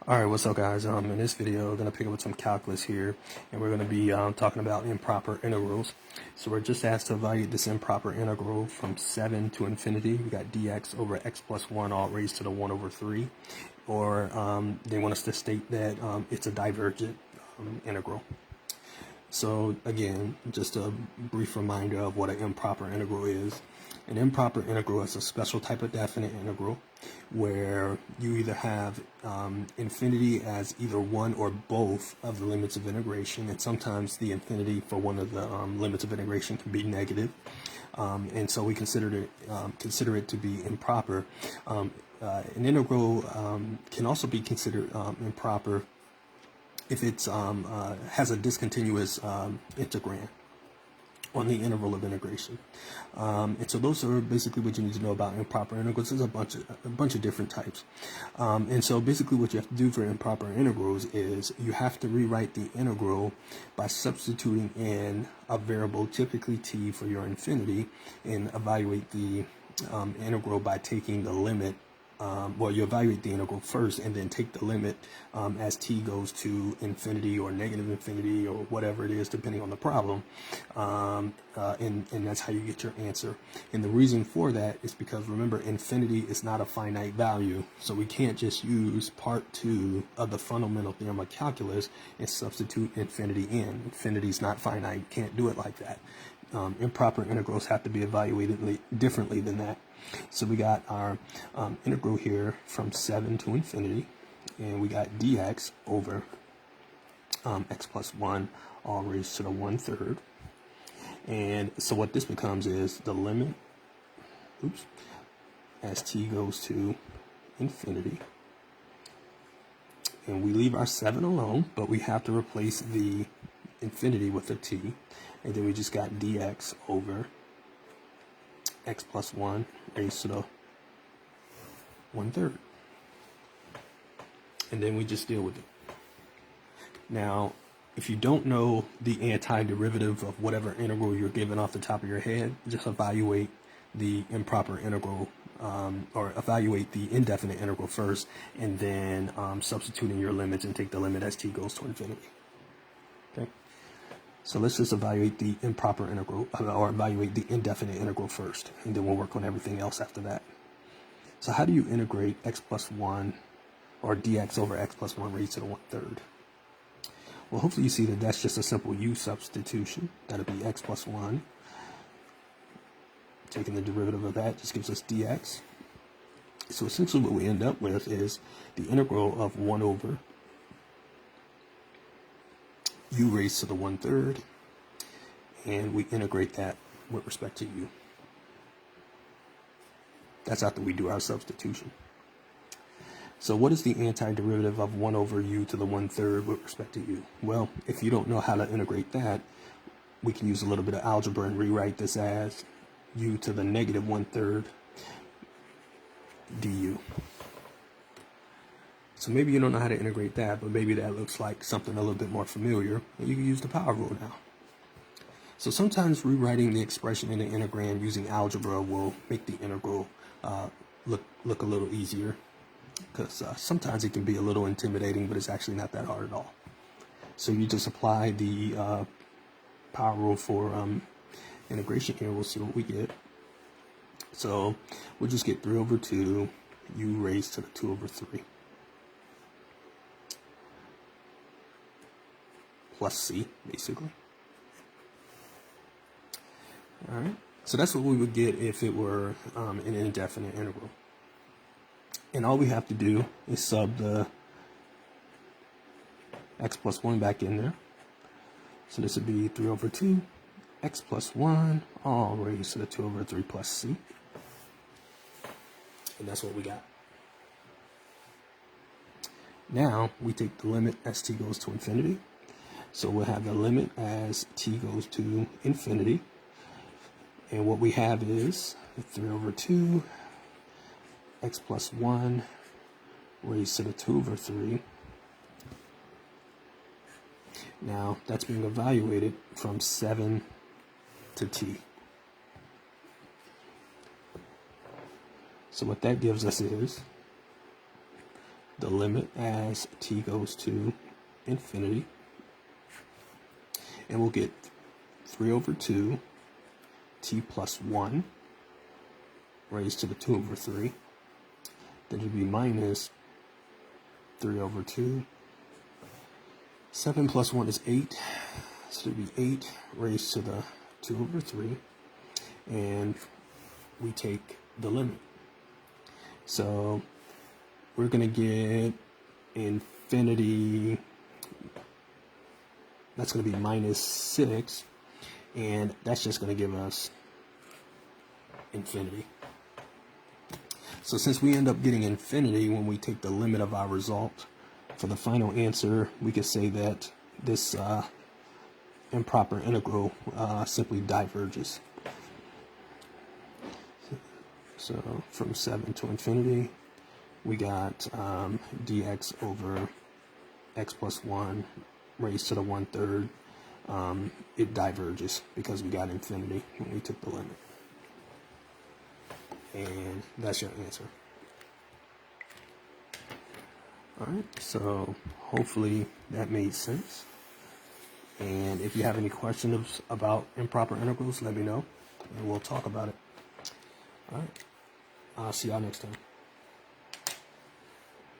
Alright, what's up guys? In this video, we're going to pick up with some calculus here, and we're going to be talking about improper integrals. So we're just asked to evaluate this improper integral from 7 to infinity. We got dx over x plus 1 all raised to the 1 over 3. Or they want us to state that it's a divergent integral. So again, just a brief reminder of what an improper integral is. An improper integral is a special type of definite integral where you either have infinity as either one or both of the limits of integration, and sometimes the infinity for one of the limits of integration can be negative, and so we consider it to be improper. An integral can also be considered improper if it has a discontinuous integrand on the interval of integration. And so those are basically what you need to know about improper integrals. There's a bunch of different types. And so basically what you have to do for improper integrals is you have to rewrite the integral by substituting in a variable, typically t for your infinity, and evaluate the integral by taking the limit. Well, you evaluate the integral first and then take the limit as t goes to infinity or negative infinity or whatever it is, depending on the problem. And that's how you get your answer. And the reason for that is because, remember, infinity is not a finite value. So we can't just use part 2 of the fundamental theorem of calculus and substitute infinity in. Infinity is not finite. You can't do it like that. Improper integrals have to be evaluated differently than that. So we got our integral here from 7 to infinity, and we got dx over x plus 1 all raised to the 1/3. And so what this becomes is the limit, as t goes to infinity. And we leave our 7 alone, but we have to replace the infinity with a t. And then we just got dx over x plus 1 raised to the 1/3. And then we just deal with it. Now, if you don't know the antiderivative of whatever integral you're given off the top of your head, just evaluate the improper integral, or evaluate the indefinite integral first, and then substitute in your limits and take the limit as t goes to infinity. Okay. So let's just evaluate the improper integral, or evaluate the indefinite integral first, and then we'll work on everything else after that. So how do you integrate x plus 1, or dx over x plus 1 raised to the 1/3? Well, hopefully you see that that's just a simple u substitution. That'll be x plus 1. Taking the derivative of that just gives us dx. So essentially what we end up with is the integral of 1 over u raised to the 1/3, and we integrate that with respect to u. That's after we do our substitution. So what is the antiderivative of 1 over u to the 1/3 with respect to u? Well, if you don't know how to integrate that, we can use a little bit of algebra and rewrite this as u to the negative 1/3 du. So maybe you don't know how to integrate that, but maybe that looks like something a little bit more familiar, and you can use the power rule now. So sometimes rewriting the expression in the integrand using algebra will make the integral look a little easier, because sometimes it can be a little intimidating, but it's actually not that hard at all. So you just apply the power rule for integration here. We'll see what we get. So we'll just get 3 over 2 u raised to the 2 over 3. Plus c, basically. All right, so that's what we would get if it were an indefinite integral. And all we have to do is sub the x plus 1 back in there. So this would be 3 over 2, x plus 1, all raised to the 2 over 3 plus c. And that's what we got. Now we take the limit as t goes to infinity. So we'll have the limit as t goes to infinity. And what we have is 3 over 2, x plus 1 raised to the 2 over 3. Now that's being evaluated from 7 to t. So what that gives us is the limit as t goes to infinity, and we'll get 3 over 2 t plus 1 raised to the 2 over 3. Then it'd be minus 3 over 2. 7 plus 1 is 8. So it'd be 8 raised to the 2 over 3. And we take the limit. So we're going to get infinity. That's going to be minus 6. And that's just going to give us infinity. So since we end up getting infinity when we take the limit of our result, for the final answer, we could say that this improper integral simply diverges. So from 7 to infinity, we got dx over x plus 1 raised to the 1/3. It diverges because we got infinity when we took the limit. And that's your answer. Alright, so hopefully that made sense. And if you have any questions about improper integrals, let me know and we'll talk about it. Alright, I'll see y'all next time.